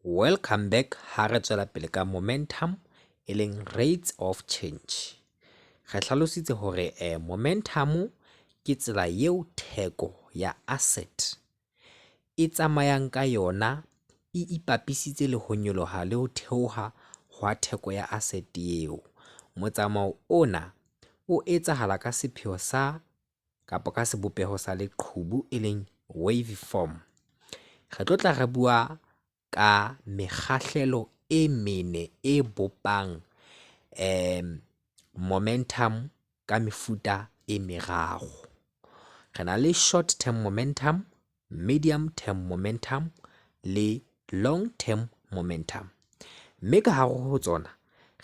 Welcome back ha re tswela pele ka momentum e leng rates of change. Re hlalositse hore momentum ke tsela eo theko ya asset e tsamayang ka yona e ipapisitse le ho nyoloha le ho theoha hwa theko ya asset eo. Motsamao ona o etsahala ka sepheo sa kapa ka sebopeho sa leqhubu e leng waveform. Re tlotla re bua ka mekgahlelo e mene e bopang momentum ka mefuta e meraro. Re na le short term momentum, medium term momentum le long term momentum. Mme ka hare ho tsona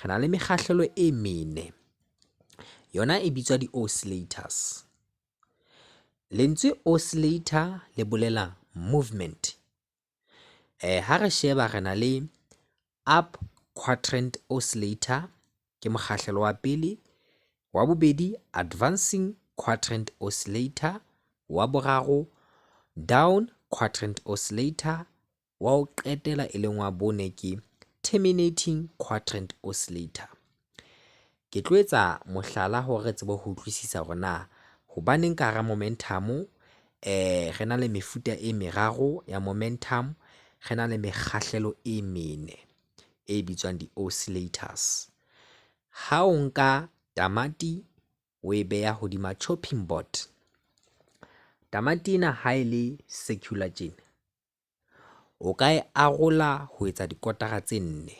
re na le mekgahlelo e mene, yona e bitswa di-oscillators. Lentswe oscillator le bolela movement. Ha re sheba re na le up quadrant oscillator ke mokgahlelo wa pele, wa bobedi advancing quadrant oscillator, wa boraro down quadrant oscillator, wa ho qetela e leng wa bone ke terminating quadrant oscillator. Ke tlo etsa mohlala hore re tsebe ho utlwisisa hore na hobaneng ka hara momentum re na le mefuta e meraro ya momentum, re na le mekgahlelo e mene e bitswang di-oscillators. Ha o nka tamati o e beha hodima chopping board, tamati ena ha e le circular tjena, o ka e arola ho etsa dikotara tse 4.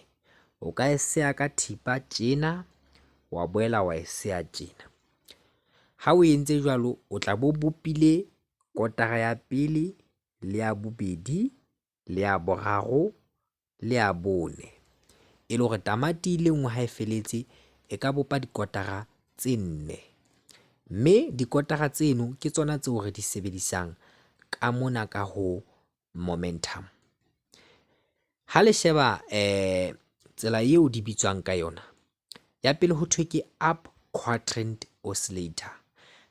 O ka e seha ka thipa tjena, wa boela wa e seha tjena. Ha o entse jwalo, o tla bo bopile kotara ya pele le ya bobedi le ya boraro le ya bone, e le hore tamati le nngwe ha e feletse e ka bopa dikotara tse 4. Mme dikotara tseno ke tsona tseo re di sebedisang ka mona ka ho momentum. Ha le sheba tsela eo di bitswang ka yona, ya pele ho thwe ke up quadrant oscillator.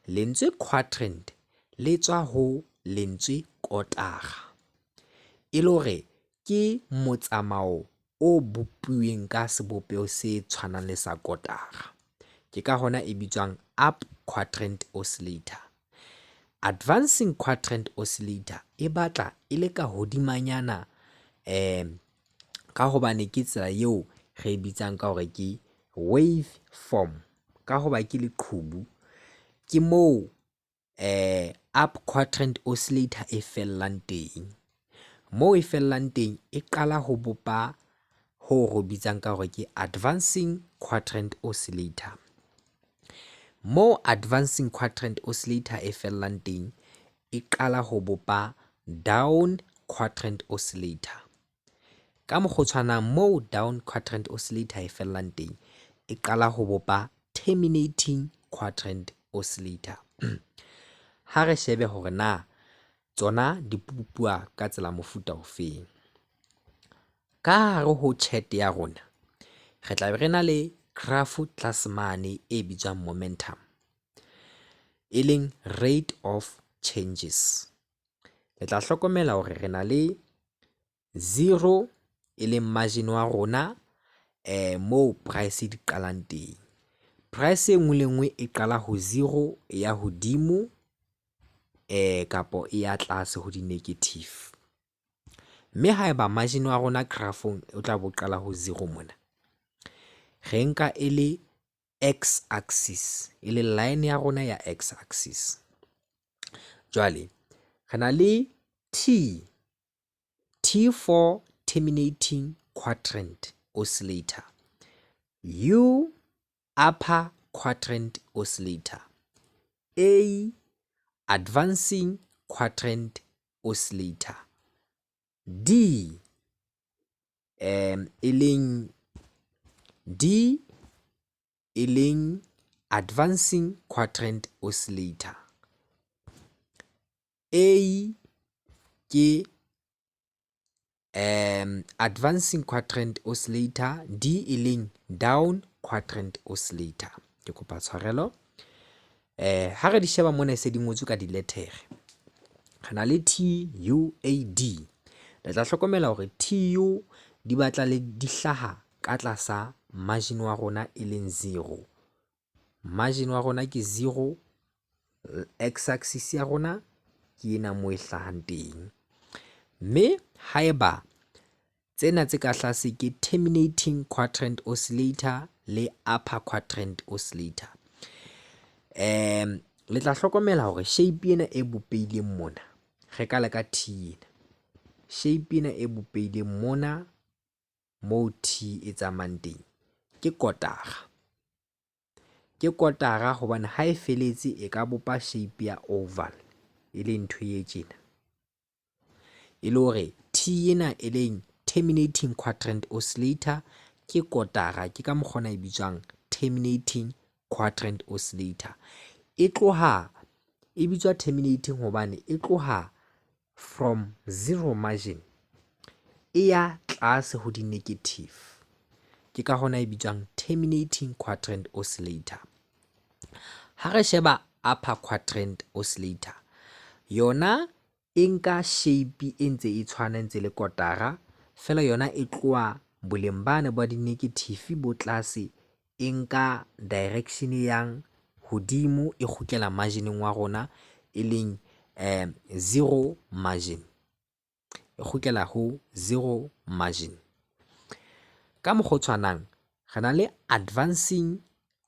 Lentswe quadrant le tswa ho lentswe kotara, e le hore ke motsamao o bopuweng ka sebopeho se tshwanang le sa kotara. Ke ka hona e bitswang up quadrant oscillator. Advancing quadrant oscillator e batla e le ka hodimanyana ka hobane ke tsela eo re e bitsang ka hore ke wave form, ka hoba ke leqhubu. Ke moo up quadrant oscillator e fellang teng. Moo e fellang teng e qala ho bopa ho re bitsang ka hore ke advancing quadrant oscillator. Moo advancing quadrant oscillator e fellang teng e qala ho bopa down quadrant oscillator. Ka mokgwa o tshwanang, moo down quadrant oscillator e fellang teng e qala ho bopa terminating quadrant oscillator. Ha re shebe hore na tsona di bopua ka tsela mofuta ofeng. Ka hare ho chat ya rona re tla be re na le graph tlase mane e bitswang momentum, e leng rate of changes. Le tla hlokomela hore re na le 0 e leng margin wa rona moo price di qalang teng. Price e nngwe le nngwe e qala ho 0 e ya hodimo kapo e ya tlase ho di-negative. Mme haeba margin wa rona graphong o tla bo qala ho 0 mona, re nka e le x axis, e le line ya rona ya x axis. Jwale re na le T for terminating quadrant oscillator, U upper quadrant oscillator, A advancing quadrant oscillator, D e leng advancing quadrant oscillator, A ke advancing quadrant oscillator, D e leng down quadrant oscillator. Ke kopa tshwarelo. Ha re di sheba mona se di ngotswe ka dilethere. Re na le T, U, A, D. le tla hlokomela hore tseo di batla le di hlaha ka tlasa margin wa rona e leng 0. Margin wa rona ke 0, x axis ya rona ke ena mo e hlahang teng. Mme haeba tsena tse ka tlase ke terminating quadrant oscillator le upper quadrant oscillator, le tla hlokomela hore shape ena e bopeileng mona re ka leka t ena, shape ena e bopeileng mona moo t e tsamayang teng ke kotara. Ke kotara hobane ha e feletse e ka bopa shape ya oval e leng ntho e tjena, e le hore t ena e leng terminating quadrant oscillator ke kotara, ke ka mokgwa e bitswang terminating quadrant oscillator. E tloha e bitswa terminating hobane e tloha from 0 margin e ya tlase ho di negative, ke ka hona e bitswang terminating quadrant oscillator. Ha re sheba upper quadrant oscillator, yona e nka shape e ntse e tshwana ntse le kotara, fela yona e tloha boleng bane ba di negative bo tlase, e nka direction yang hodimo e kgutlela margineng wa rona e leng 0 margin, e kgutlela ho 0 margin. Ka mokgwa o tshwanang re na le advancing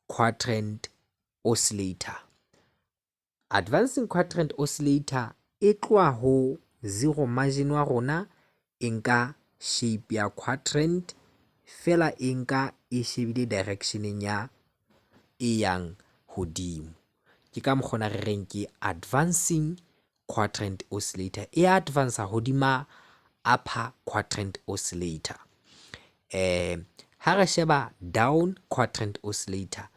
quadrant oscillator. Advancing quadrant oscillator e tloha ho 0 margin wa rona e nka shape ya quadrant, fela e nka e shebile directioneng ya e yang hodimo, ke ka mokgwa re reng ke advancing quadrant oscillator, e advance hodima upper quadrant oscillator. Ha re sheba down quadrant oscillator,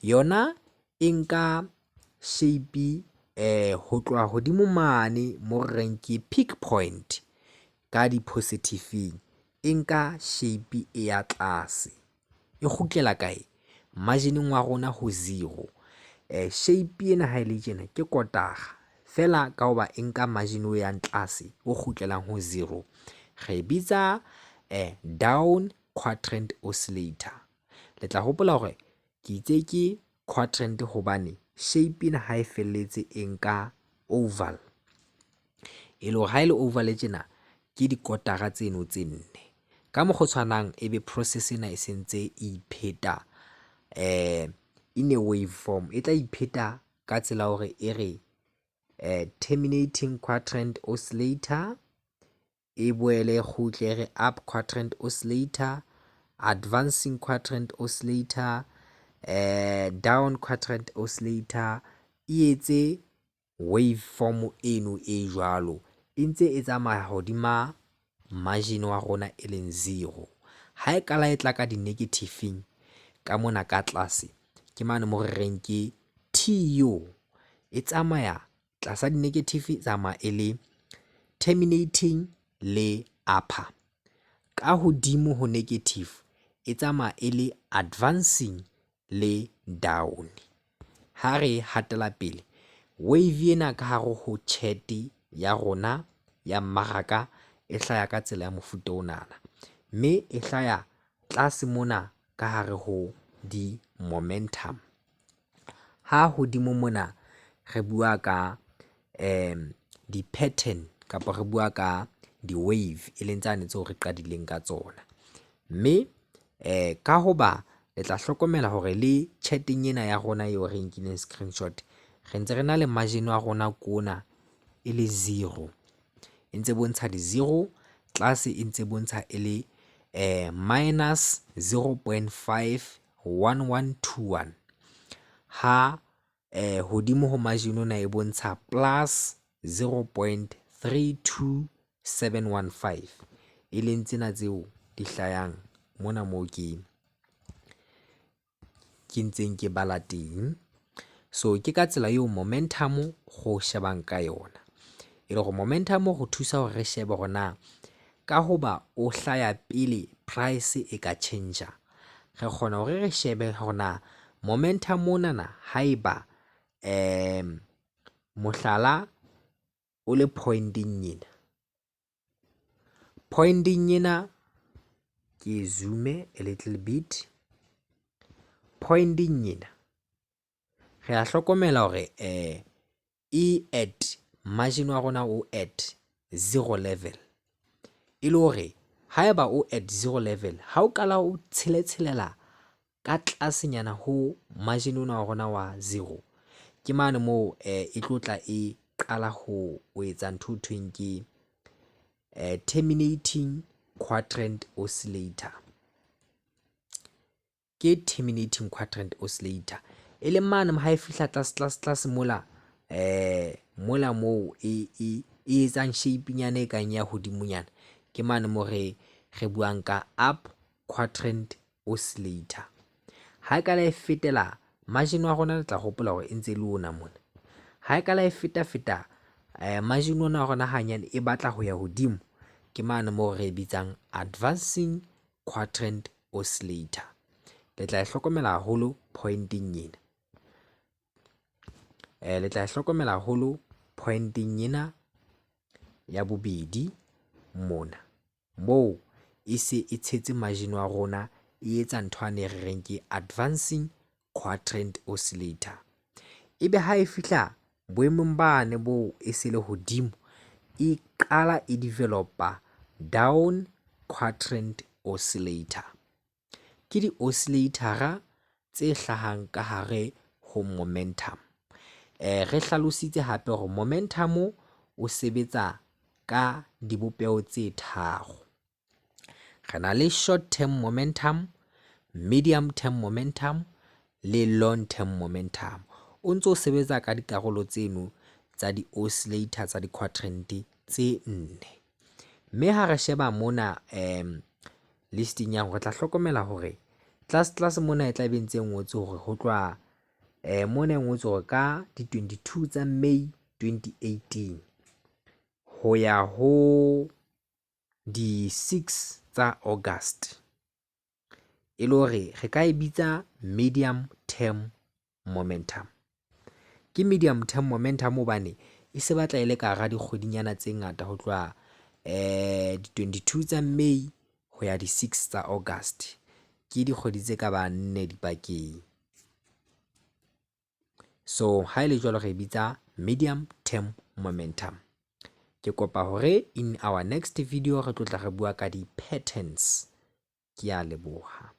yona e nka shape ho tloha hodimo mane mo re reng ke peak point ka di positive, e nka shape e ya tlase e kgutlela kae margineng wa rona ho 0. Shape ena ha ile tjena ke kotara, fela ka hoba e nka margin o yang tlase o kgutlelang ho 0, re bitsa down quadrant oscillator. Le tla hopola hore ke itse ke quadrant hobane shape ena ha e felletse e nka oval, e le hore ha ile oval e tjena ke dikotara tseno tse 4. Ka mokgwa o tshwanang ebe process ena e sentse e ipheta in a waveform, e tla ipheta ka tsela hore e re terminating quadrant oscillator e boele e kgutle re up quadrant oscillator, advancing quadrant oscillator, down quadrant oscillator, e etse waveform eno e jwalo e ntse e tsamaya hodima margin wa rona e leng 0. Ha e kala e tla ka di negative ka mona ka tlase, ke mane mo re reng ke tseo, e tsamaya tlasa di negative, tsamaya e le terminating le upper. Ka hodimo ho negative e tsamaya e le advancing le down. Ha re hatela pele, wave ena ka hare ho chart ya rona ya mmaraka e hlaya ka tsela ya mofuta onana, mme e hlaya tlase mona ka hare ho di momentum. Ha hodimo mona re bua ka di pattern kapa re bua ka di wave, e leng tsane tseo re qadileng ka tsona. Mme ka hoba le tla hlokomela hore le chatting ena ya rona eo re nkileng screenshot, re ntse re na le margin wa rona kona e le 0, e ntse bontsha di 0 tlase, e ntse bontsha e le minus 0.51121, ha hodimo ho margin ona e bontsha plus 0.32715, e leng tsena tseo di hlayang mona moo ke ntseng ke bala teng. So ke ka tsela eo momentum go shebang ka yona, e le gore momentum go thusa hore re shebe hore na ka hoba o hlaya pele price e ka change, re kgona hore re shebe hore na momentum onana haeba mohlala o le pointing ena, pointing ena ke zoome a little bit. Pointing ena re a hlokomela hore e at margin wa rona o at 0 level, e le hore haeba o at 0 level, ha o kala o tsheletshelela ka tlasenyana ho margin ona wa rona wa 0, ke mane moo e tlotla e qala ho etsa ntho thweng ke terminating quadrant oscillator. Ke terminating quadrant oscillator e le mane ha e fihla tlase mola mola moo e etsang shape nyana e kang ya hodimonyana, ke mane mo re buang ka up quadrant oscillator. Ha e kala e fetela margin wa rona, le tla hopola hore e ntse le ona mona. Ha e kala e feta margin ona wa rona hanyane e batla ho ya hodimo, ke mane mo re bitsang advancing quadrant oscillator. Le tla hlokomela haholo pointing ena. Le tla hlokomela haholo pointing ena ya bobedi mona, moo e se e tshetse margin wa rona, e etsa nthwane re reng ke advancing quadrant oscillator. Ebe ha e fihla boemong bane bo e se le hodimo, e qala e developa down quadrant oscillator. Ke di-oscillator tse hlahang ka hare ho momentum. Re hlalositse hape hore momentum o sebetsa ka dibopeho tse tharo. Re na le short term momentum, medium term momentum le long term momentum. O ntso sebetsa ka dikarolo tseno tsa di-oscillator tsa di-quadrant tse 4. Mme ha re sheba mona listing ya ho, re tla hlokomela hore tlase mona e tla be ntse ngotswe hore ho tloha mona e ngotswe hore ka di 22 tsa May 2018 ho ya ho di 6 tsa August, e le hore re ka e bitsa medium term momentum. Ke medium term momentum hobane e se batla e le ka hara dikgwedinyana tse ngata ho tloha di 22 tsa May ho ya di 6 tsa August. Ke dikgwedi tse ka ba 4 dipakeng. So ha ele jwalo re bitsa medium term momentum. Ke kopa hore in our next video re tlotla re bua ka di-patterns. Ke a leboha.